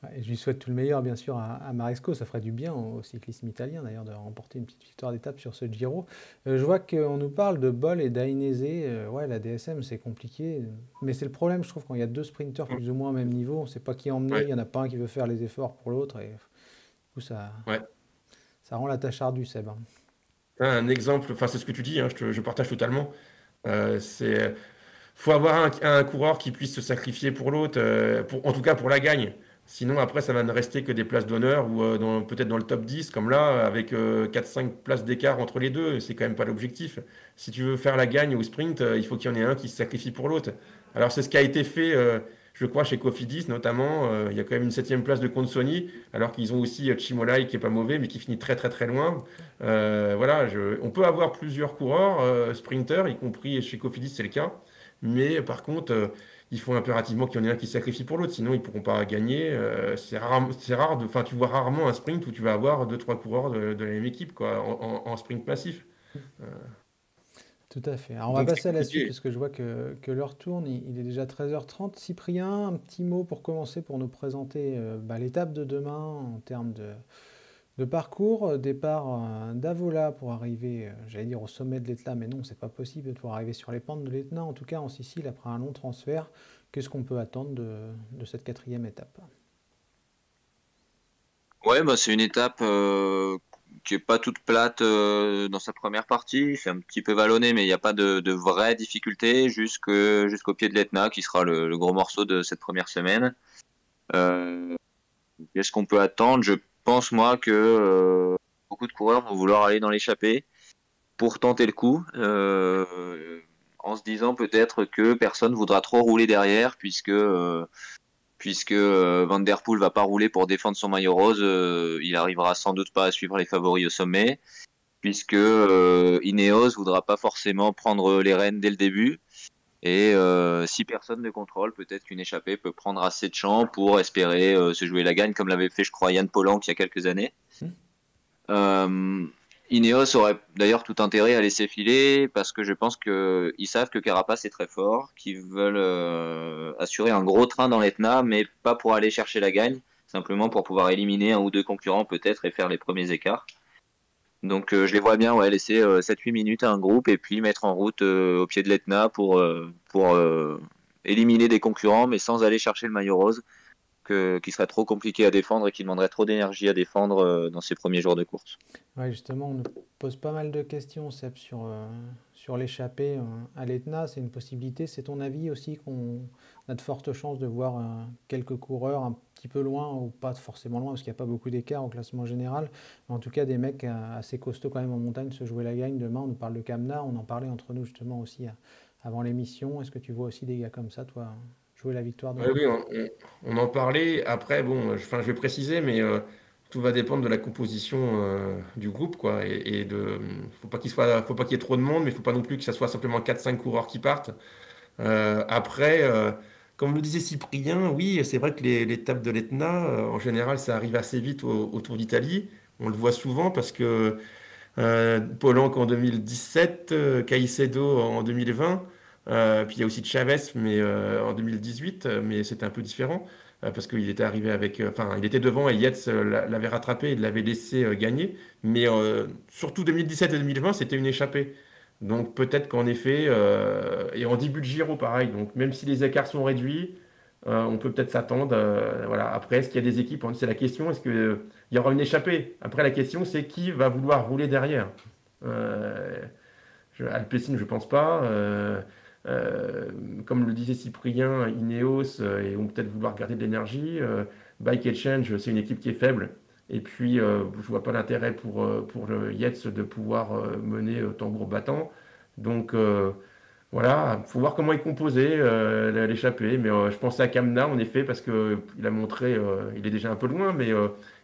Ouais, et je lui souhaite tout le meilleur, bien sûr, à Maresco. Ça ferait du bien au cyclisme italien, d'ailleurs, de remporter une petite victoire d'étape sur ce Giro. Je vois qu'on nous parle de Boll et d'Ainese. Ouais, la DSM, c'est compliqué. Mais c'est le problème, je trouve, quand il y a deux sprinteurs plus ou moins au même niveau, on ne sait pas qui emmener. Il Ouais, n'y en a pas un qui veut faire les efforts pour l'autre. Et du coup, ouais. ça rend la tâche ardue, Seb. Un exemple, enfin c'est ce que tu dis, hein, je partage totalement. C'est faut avoir un coureur qui puisse se sacrifier pour l'autre, en tout cas pour la gagne. Sinon, après, ça va ne rester que des places d'honneur ou peut-être dans le top 10, comme là, avec 4-5 places d'écart entre les deux. C'est quand même pas l'objectif. Si tu veux faire la gagne au sprint, il faut qu'il y en ait un qui se sacrifie pour l'autre. Alors, c'est ce qui a été fait, je crois, chez Cofidis notamment. Il y a quand même une septième place de Consoni, alors qu'ils ont aussi Chimolai qui est pas mauvais, mais qui finit très très très loin. Voilà, on peut avoir plusieurs coureurs, sprinters, y compris chez Cofidis, c'est le cas. Mais par contre, il faut impérativement qu'il y en ait un qui se sacrifie pour l'autre, sinon ils ne pourront pas gagner. C'est rare enfin, tu vois rarement un sprint où tu vas avoir deux, trois coureurs de la même équipe, quoi, en sprint massif. Euh, Tout à fait. Alors on va donc c'est passer à la suite compliqué. parce que je vois que l'heure tourne, il est déjà 13h30. Cyprien, un petit mot pour commencer pour nous présenter l'étape de demain en termes de parcours. Départ d'Avola pour arriver, j'allais dire au sommet de l'Etna, mais non, c'est pas possible pour arriver sur les pentes de l'Etna, en tout cas en Sicile après un long transfert. Qu'est-ce qu'on peut attendre de cette quatrième étape? Ouais, bah, c'est une étape qui est pas toute plate dans sa première partie. C'est un petit peu vallonné, mais il n'y a pas de vraies difficultés jusqu'au pied de l'Etna, qui sera le gros morceau de cette première semaine. Euh, Qu'est-ce qu'on peut attendre? Je pense, moi, que beaucoup de coureurs vont vouloir aller dans l'échappée pour tenter le coup, en se disant peut-être que personne voudra trop rouler derrière, puisque Van Der Poel va pas rouler pour défendre son maillot rose, il arrivera sans doute pas à suivre les favoris au sommet, puisque Ineos voudra pas forcément prendre les rênes dès le début. Et si personne ne contrôle, peut-être qu'une échappée peut prendre assez de champ pour espérer se jouer la gagne, comme l'avait fait, je crois, Yann Polanc il y a quelques années. Euh, Ineos aurait d'ailleurs tout intérêt à laisser filer parce que je pense qu'ils savent que Carapace est très fort, qu'ils veulent assurer un gros train dans l'Etna, mais pas pour aller chercher la gagne, simplement pour pouvoir éliminer un ou deux concurrents peut-être et faire les premiers écarts. Donc je les vois bien laisser 7-8 minutes à un groupe et puis mettre en route au pied de l'Etna pour éliminer des concurrents, mais sans aller chercher le maillot rose, qui serait trop compliqué à défendre et qui demanderait trop d'énergie à défendre dans ces premiers jours de course. Ouais, justement, on nous pose pas mal de questions, Seb, sur l'échappée à l'Etna. C'est une possibilité. C'est ton avis aussi qu'on a de fortes chances de voir quelques coureurs un petit peu loin ou pas forcément loin parce qu'il n'y a pas beaucoup d'écart au classement général. Mais en tout cas, des mecs assez costauds quand même en montagne se jouer la gagne. Demain, on nous parle de Kamna. On en parlait entre nous justement aussi avant l'émission. Est-ce que tu vois aussi des gars comme ça, toi, jouer la victoire Ouais, demain? oui, on en parlait. Après, bon, enfin, je vais préciser, mais tout va dépendre de la composition du groupe, quoi. Faut pas qu'il y ait trop de monde, mais il faut pas non plus que ça soit simplement quatre cinq coureurs qui partent. Après, comme le disait Cyprien, oui, c'est vrai que l'étape de l'Etna, en général, ça arrive assez vite au Tour d'Italie. On le voit souvent parce que Polanc en 2017, Caicedo en 2020, puis il y a aussi Chavez, mais en 2018, mais c'était un peu différent parce qu'il était arrivé avec, enfin, il était devant et Yates l'avait rattrapé, il l'avait laissé gagner. Mais surtout 2017 et 2020, c'était une échappée. Donc peut-être qu'en effet, et en début de Giro, pareil. Donc même si les écarts sont réduits, on peut peut-être s'attendre. Voilà. Après, est-ce qu'il y a des équipes? C'est la question. Est-ce qu'il y aura une échappée? Après, la question, c'est qui va vouloir rouler derrière? Euh, Alpecin, je pense pas. Euh, Comme le disait Cyprien, Ineos, et vont peut-être vouloir garder de l'énergie. Bike Exchange, c'est une équipe qui est faible. Et puis, je vois pas l'intérêt pour le Yates de pouvoir mener tambour battant. Donc, voilà, faut voir comment est composé l'échappée. Mais je pensais à Kamna, en effet, parce que il a montré, il est déjà un peu loin, mais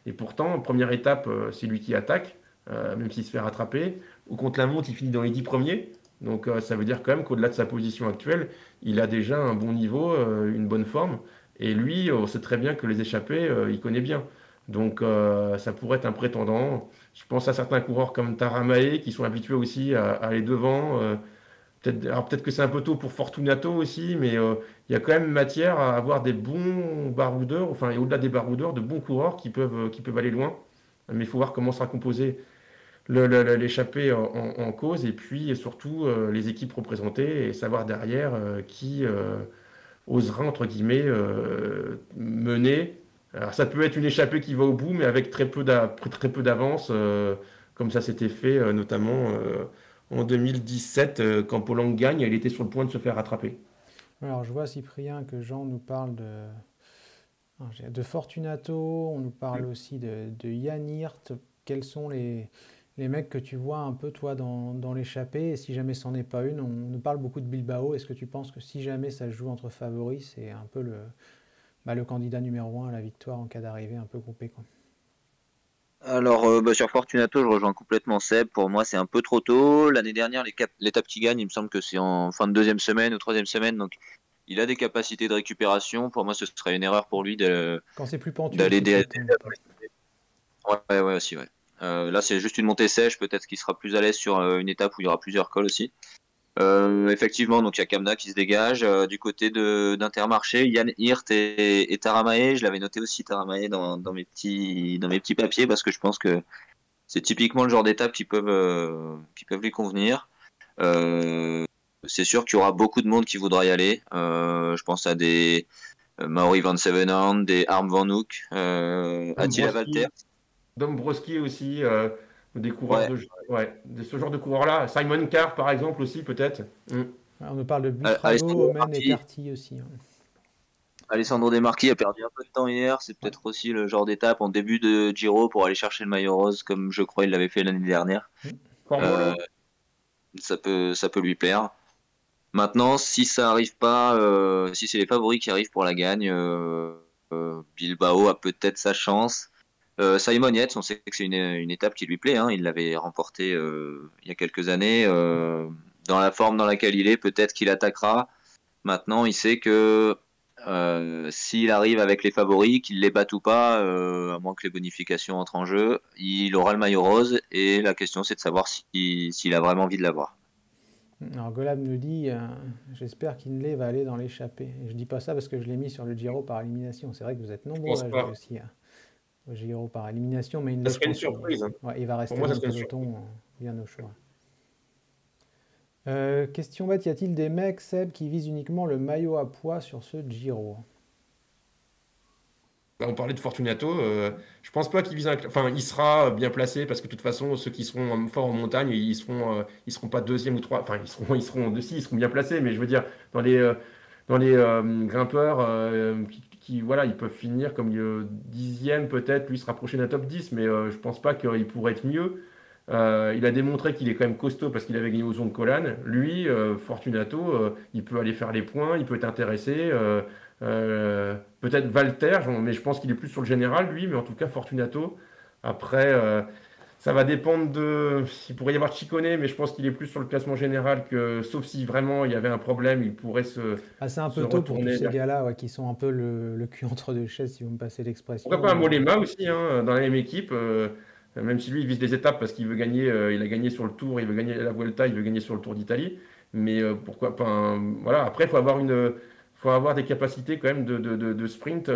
et pourtant, première étape, c'est lui qui attaque, même s'il se fait rattraper. Au contre-la-montre, il finit dans les 10 premiers. Donc ça veut dire quand même qu'au-delà de sa position actuelle, il a déjà un bon niveau, une bonne forme. Et lui, on sait très bien que les échappées, il connaît bien. Donc ça pourrait être un prétendant. Je pense à certains coureurs comme Taramae qui sont habitués aussi à aller devant. Alors peut-être que c'est un peu tôt pour Fortunato aussi, mais il y a quand même matière à avoir des bons baroudeurs, enfin, et au-delà des baroudeurs, de bons coureurs qui peuvent aller loin. Mais il faut voir comment sera composé l'échappée en cause, et puis surtout les équipes représentées, et savoir derrière qui osera, entre guillemets, mener. Alors ça peut être une échappée qui va au bout, mais avec très peu d'avance, comme ça s'était fait notamment en 2017, quand Polang gagne, il était sur le point de se faire rattraper. Alors, je vois, Cyprien, que Jean nous parle de Fortunato, on nous parle aussi de Jan Hirt. Quels sont les mecs que tu vois un peu, toi, dans l'échappée? Et si jamais c'en est pas une, on nous parle beaucoup de Bilbao. Est-ce que tu penses que si jamais ça se joue entre favoris, c'est un peu le candidat numéro 1 à la victoire en cas d'arrivée un peu groupé, quoi? Alors, sur Fortunato, je rejoins complètement Seb. Pour moi, c'est un peu trop tôt. L'année dernière, l'étape qui gagne, il me semble que c'est en fin de deuxième semaine ou troisième semaine. Donc, il a des capacités de récupération. Pour moi, ce serait une erreur pour lui Quand c'est plus pentu d'aller aussi, peut-être, hein. Ouais, ouais, aussi, ouais. Là, c'est juste une montée sèche. Peut-être qu'il sera plus à l'aise sur une étape où il y aura plusieurs cols aussi. Effectivement, donc il y a Kamna qui se dégage. Du côté d'Intermarché, Jan Hirt et Taramae. Je l'avais noté aussi Taramae dans mes petits papiers parce que je pense que c'est typiquement le genre d'étape qui peuvent lui convenir. C'est sûr qu'il y aura beaucoup de monde qui voudra y aller. Je pense à des Mauri Van Sevenhorn, des Harm Van Hoek, Attila Valter. Dombrowski aussi, des coureurs Ouais. ouais, de ce genre de coureurs-là. Simon Carr, par exemple, aussi, peut-être. On nous parle de Buitrago, Alessandro Omen et Marchi. Carty aussi, hein. Alessandro De Marchi a perdu un peu de temps hier. C'est peut-être aussi le genre d'étape en début de Giro pour aller chercher le maillot rose, comme je crois il l'avait fait l'année dernière. Formolo. Ça peut lui plaire. Maintenant, si ça arrive pas, si c'est les favoris qui arrivent pour la gagne, Bilbao a peut-être sa chance. Simon Yates, on sait que c'est une étape qui lui plaît, hein. Il l'avait remporté il y a quelques années. Dans la forme dans laquelle il est, peut-être qu'il attaquera. Maintenant, il sait que s'il arrive avec les favoris, qu'il les batte ou pas, à moins que les bonifications entrent en jeu, il aura le maillot rose. Et la question, c'est de savoir s'il a vraiment envie de l'avoir. Alors Golab nous dit j'espère qu'Inlay va aller dans l'échappée. Et je dis pas ça parce que je l'ai mis sur le Giro par élimination. C'est vrai que vous êtes nombreux à jouer aussi au Giro par élimination, mais Inlay, Ça serait une surprise, hein. Ouais, il va rester Pour moi, dans ça le serait une peloton bien au choix. Question bête, y a-t-il des mecs, Seb, qui visent uniquement le maillot à poids sur ce Giro? On parlait de Fortunato, je pense pas qu'il vise enfin, il sera bien placé parce que de toute façon, ceux qui seront forts en montagne, ils seront pas deuxième ou trois, enfin, ils seront bien placés, mais je veux dire, dans les grimpeurs voilà, ils peuvent finir comme dixième peut-être, lui se rapprocher d'un top 10, mais je pense pas qu'il pourrait être mieux. Il a démontré qu'il est quand même costaud parce qu'il avait gagné aux Ondes Lui, Fortunato, il peut aller faire les points, il peut être intéressé. Peut-être Valter, mais je pense qu'il est plus sur le général, lui, mais en tout cas Fortunato. Après, ça va dépendre de. Il pourrait y avoir Ciccone, mais je pense qu'il est plus sur le classement général que, sauf si vraiment il y avait un problème, il pourrait c'est un peu tôt pour tous ces gars-là qui sont un peu le cul entre deux chaises, si vous me passez l'expression. Pourquoi pas un Mollema aussi, hein, dans la même équipe, même si lui il vise des étapes parce qu'il veut gagner, il a gagné sur le Tour, il veut gagner la Vuelta, il veut gagner sur le Tour d'Italie. Mais pourquoi pas. Voilà, après, il faut avoir des capacités quand même de sprint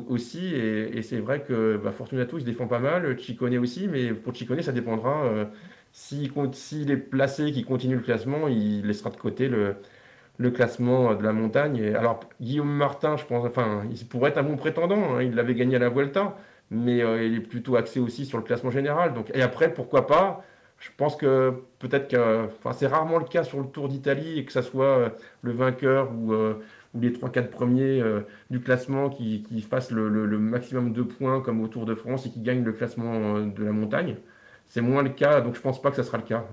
aussi. Et c'est vrai que Fortunato, il se défend pas mal. Ciccone aussi. Mais pour Ciccone, ça dépendra. S'il est placé, qu'il continue le classement, il laissera de côté le classement de la montagne. Alors, Guillaume Martin, je pense, enfin, il pourrait être un bon prétendant, hein. Il l'avait gagné à la Vuelta. Mais il est plutôt axé aussi sur le classement général. Donc, et après, pourquoi pas? Je pense que peut-être que c'est rarement le cas sur le Tour d'Italie et que ça soit le vainqueur ou les 3-4 premiers du classement qui fassent le maximum de points comme au Tour de France et qui gagnent le classement de la montagne. C'est moins le cas, donc je pense pas que ça sera le cas.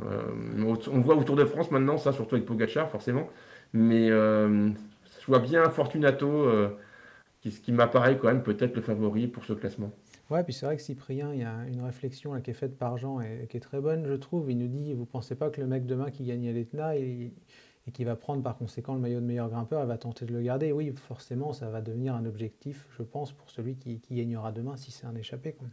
On voit au Tour de France maintenant, ça, surtout avec Pogacar, forcément. Mais je vois bien Fortunato, ce qui m'apparaît quand même peut-être le favori pour ce classement. Ouais, puis c'est vrai que Cyprien, il y a une réflexion là, qui est faite par Jean et qui est très bonne, je trouve. Il nous dit, vous pensez pas que le mec demain qui gagne à l'Etna et qui va prendre par conséquent le maillot de meilleur grimpeur, il va tenter de le garder? Oui, forcément, ça va devenir un objectif, je pense, pour celui qui gagnera demain si c'est un échappé, quoi.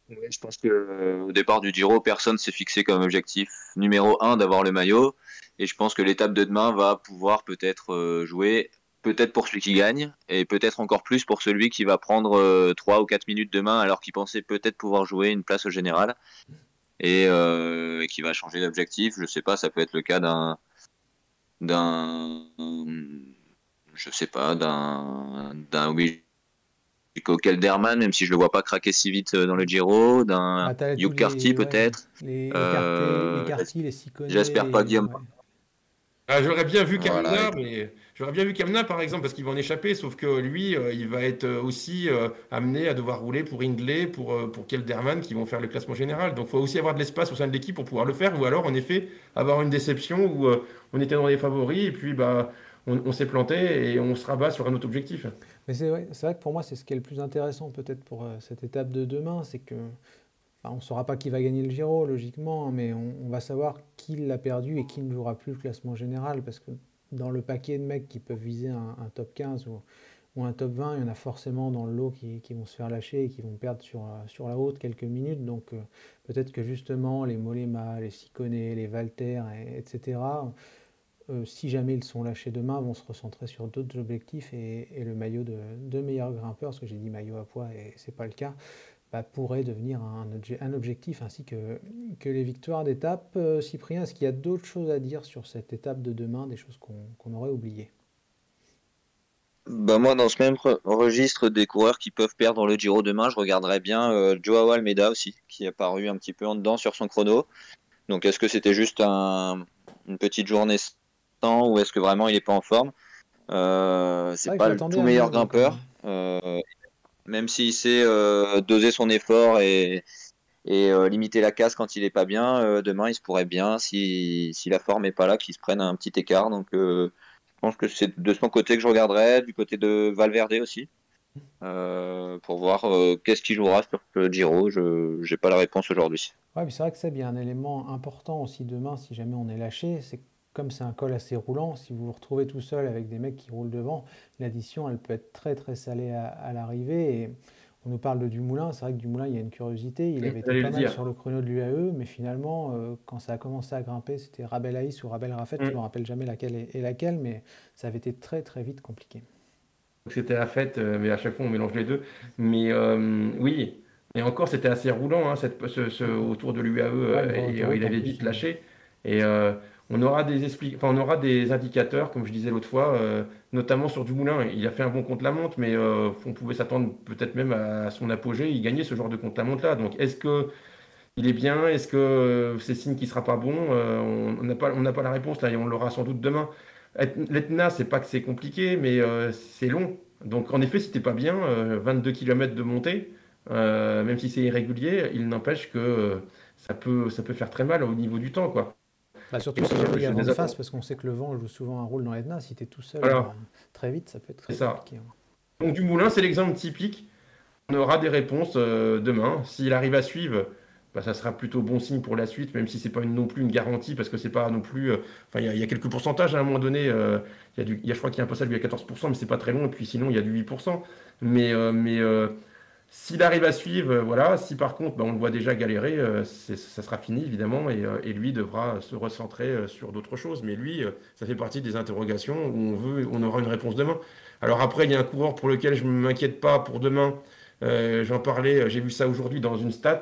Ouais, je pense que au départ du Giro, personne s'est fixé comme objectif numéro un d'avoir le maillot. Et je pense que l'étape de demain va pouvoir peut-être jouer, peut-être pour celui qui gagne, et peut-être encore plus pour celui qui va prendre 3 ou 4 minutes demain alors qu'il pensait peut-être pouvoir jouer une place au général et qui va changer d'objectif. Je sais pas, ça peut être le cas d'un je sais pas, d'un Wilco Kelderman, même si je le vois pas craquer si vite dans le Giro, d'un T'as tous Hugh Carty ouais, peut-être. les Euh, Carty, les Ciccone. J'espère pas Guillaume. Ouais. Ah, j'aurais bien vu Voilà. Kamna, mais j'aurais bien vu Kamna par exemple parce qu'il va en échapper, sauf que lui, il va être aussi amené à devoir rouler pour Hindley, pour Kelderman qui vont faire le classement général. Donc il faut aussi avoir de l'espace au sein de l'équipe pour pouvoir le faire, ou alors en effet avoir une déception où on était dans les favoris et puis bah on s'est planté et on se rabat sur un autre objectif. Mais c'est vrai que pour moi, c'est ce qui est le plus intéressant peut-être pour cette étape de demain, c'est que on ne saura pas qui va gagner le Giro, logiquement, mais on va savoir qui l'a perdu et qui ne jouera plus le classement général, parce que dans le paquet de mecs qui peuvent viser un top 15 ou un top 20, il y en a forcément dans le lot qui vont se faire lâcher et qui vont perdre sur la haute quelques minutes. Donc peut-être que justement les Mollema, les Ciccone, les Valter, etc., si jamais ils sont lâchés demain, vont se recentrer sur d'autres objectifs et le maillot de meilleur grimpeur, parce que j'ai dit maillot à poids et c'est pas le cas, pourrait devenir un objectif ainsi que les victoires d'étape. Cyprien, est-ce qu'il y a d'autres choses à dire sur cette étape de demain, des choses qu'on aurait oubliées? Bah moi, dans ce même registre des coureurs qui peuvent perdre le Giro demain, je regarderais bien Joao Almeida aussi, qui est apparu un petit peu en dedans sur son chrono. Donc est-ce que c'était juste une petite journée sans ou est-ce que vraiment il n'est pas en forme? C'est pas le tout meilleur grimpeur. Même s'il sait doser son effort et limiter la casse quand il n'est pas bien, demain il se pourrait bien, si la forme n'est pas là, qu'il se prenne un petit écart. Donc je pense que c'est de son côté que je regarderais, du côté de Valverde aussi, pour voir qu'est-ce qui jouera sur le Giro. Je n'ai pas la réponse aujourd'hui. Ouais, mais c'est vrai que ça, il y a un élément important aussi demain, si jamais on est lâché, c'est que comme c'est un col assez roulant, si vous vous retrouvez tout seul avec des mecs qui roulent devant, l'addition, elle peut être très très salée à l'arrivée. Et on nous parle de Dumoulin, c'est vrai que Dumoulin, il y a une curiosité, il avait été pas mal sur le chrono de l'UAE, mais finalement, quand ça a commencé à grimper, c'était Rabel Haïs ou Rabel Rafet, je ne me rappelle jamais laquelle est laquelle, mais ça avait été très très vite compliqué. C'était la fête, mais à chaque fois on mélange les deux. Mais oui, et encore c'était assez roulant hein, autour de l'UAE, et il avait vite lâché. Et on aura on aura des indicateurs, comme je disais l'autre fois, notamment sur Dumoulin. Il a fait un bon contre-la-montre, mais on pouvait s'attendre peut-être même à son apogée. Il gagnait ce genre de contre-la-montre-là. Donc est-ce que il est bien? Est-ce que c'est signe qu'il sera pas bon? On n'a pas la réponse là et on l'aura sans doute demain. L'Etna, c'est pas que c'est compliqué, mais c'est long. Donc en effet, si t'es pas bien, 22 km de montée, même si c'est irrégulier, il n'empêche que ça peut faire très mal au niveau du temps, quoi. Surtout si jamais il y a vent de face, parce qu'on sait que le vent joue souvent un rôle dans l'Etna. Si tu es tout seul, très vite, ça peut être très compliqué. Donc Dumoulin, c'est l'exemple typique. On aura des réponses demain. S'il arrive à suivre, ça sera plutôt bon signe pour la suite, même si c'est pas non plus une garantie, parce que c'est pas non plus. Enfin, il y a quelques pourcentages à un moment donné. Je crois qu'il y a un passage lui à 14%, mais c'est pas très long. Et puis sinon, il y a du 8%. Mais s'il arrive à suivre, voilà. Si par contre, on le voit déjà galérer, ça sera fini évidemment, et lui devra se recentrer sur d'autres choses. Mais lui, ça fait partie des interrogations où on aura une réponse demain. Alors après, il y a un coureur pour lequel je ne m'inquiète pas pour demain. J'en parlais, j'ai vu ça aujourd'hui dans une stat.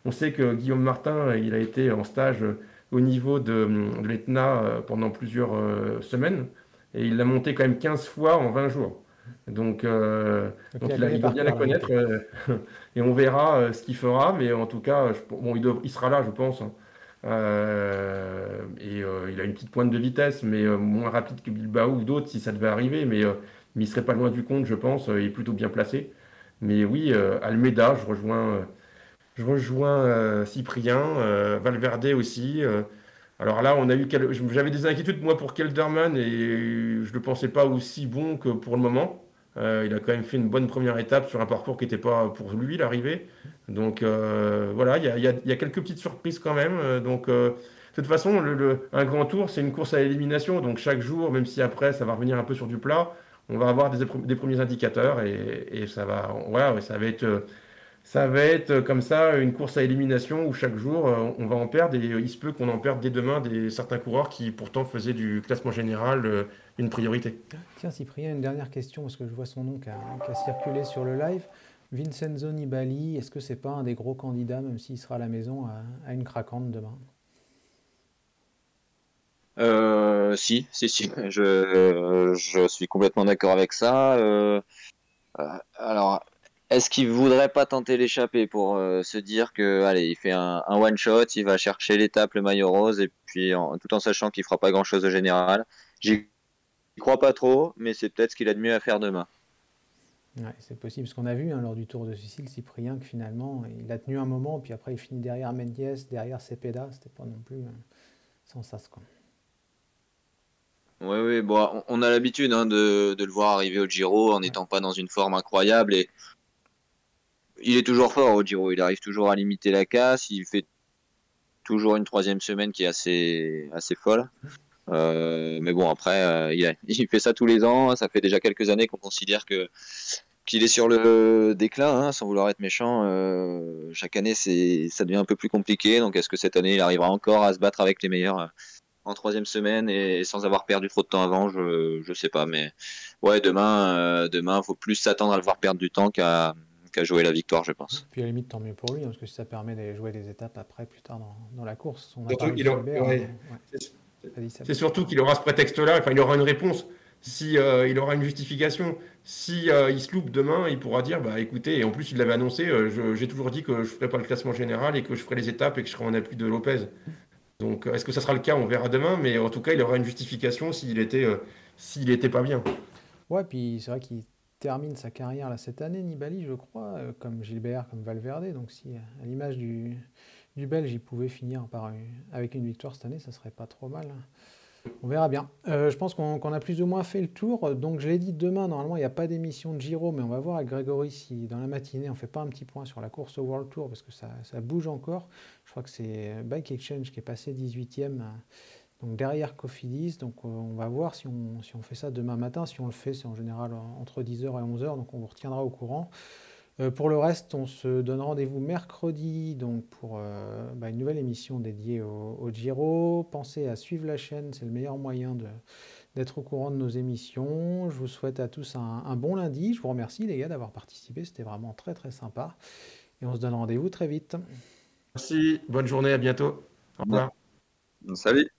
On sait que Guillaume Martin, il a été en stage au niveau de l'Etna pendant plusieurs semaines, et il l'a monté quand même 15 fois en 20 jours. Donc il doit bien la connaître, et on verra ce qu'il fera, mais en tout cas, il sera là, je pense. Et il a une petite pointe de vitesse, mais moins rapide que Bilbao ou d'autres si ça devait arriver, mais il ne serait pas loin du compte, je pense. Il est plutôt bien placé. Mais oui, Almeida, je rejoins Cyprien, Valverde aussi. Alors là, j'avais des inquiétudes moi pour Kelderman, et je ne le pensais pas aussi bon que pour le moment. Il a quand même fait une bonne première étape sur un parcours qui n'était pas pour lui l'arrivée. Donc voilà, il y a quelques petites surprises quand même. De toute façon, un grand tour, c'est une course à élimination. Donc chaque jour, même si après ça va revenir un peu sur du plat, on va avoir des premiers indicateurs, et ça va, voilà, ça va être ça va être comme ça une course à élimination où chaque jour on va en perdre et il se peut qu'on en perde dès demain certains coureurs qui pourtant faisaient du classement général une priorité. Tiens, Cyprien, une dernière question, parce que je vois son nom qui a circulé sur le live. Vincenzo Nibali, est-ce que c'est pas un des gros candidats, même s'il sera à la maison, à une craquante demain? Si. Je suis complètement d'accord avec ça. Alors, est-ce qu'il voudrait pas tenter l'échappée pour se dire que, allez, il fait un one shot, il va chercher l'étape, le maillot rose, et puis tout en sachant qu'il fera pas grand-chose au général. J'y crois pas trop, mais c'est peut-être ce qu'il a de mieux à faire demain. Ouais, c'est possible, parce qu'on a vu lors du Tour de Sicile, Cyprien, que finalement, il a tenu un moment, puis après il finit derrière Mendies, derrière Cepeda, c'était pas non plus sans sas, quoi. Oui, bon, on a l'habitude de le voir arriver au Giro en n'étant pas dans une forme incroyable, et il est toujours fort au Giro, il arrive toujours à limiter la casse, il fait toujours une troisième semaine qui est assez folle. Mais bon, après, il fait ça tous les ans, ça fait déjà quelques années qu'on considère qu'il est sur le déclin, sans vouloir être méchant. Chaque année, ça devient un peu plus compliqué, donc est-ce que cette année, il arrivera encore à se battre avec les meilleurs en troisième semaine et sans avoir perdu trop de temps avant, je sais pas, mais ouais, demain, faut plus s'attendre à le voir perdre du temps qu'à jouer la victoire, je pense. Puis à la limite, tant mieux pour lui, parce que ça permet de jouer des étapes après, plus tard dans la course. On a Surtout, parlé de Gilbert, c'est surtout qu'il aura ce prétexte-là, enfin, il aura une réponse. Si il aura une justification, si il se loupe demain, il pourra dire bah écoutez, et en plus il l'avait annoncé, j'ai toujours dit que je ferais pas le classement général et que je ferais les étapes et que je serais en appui de Lopez. Donc est-ce que ça sera le cas? On verra demain, mais en tout cas il aura une justification s'il était pas bien. Ouais, puis c'est vrai qu'il termine sa carrière là cette année, Nibali, je crois, comme Gilbert, comme Valverde. Donc si à l'image du Belge, il pouvait finir avec une victoire cette année, ça serait pas trop mal. On verra bien. Je pense qu'on a plus ou moins fait le tour. Donc je l'ai dit, demain, normalement, il n'y a pas d'émission de Giro, mais on va voir avec Grégory si dans la matinée, on ne fait pas un petit point sur la course au World Tour, parce que ça bouge encore. Je crois que c'est Bike Exchange qui est passé 18e, donc derrière Cofidis. Donc on va voir si on fait ça demain matin. Si on le fait, c'est en général entre 10h et 11h, donc on vous retiendra au courant. Pour le reste, on se donne rendez-vous mercredi donc pour une nouvelle émission dédiée au Giro. Pensez à suivre la chaîne, c'est le meilleur moyen d'être au courant de nos émissions. Je vous souhaite à tous un bon lundi. Je vous remercie les gars d'avoir participé, c'était vraiment très très sympa. Et on se donne rendez-vous très vite. Merci, bonne journée, à bientôt. Au revoir. Salut.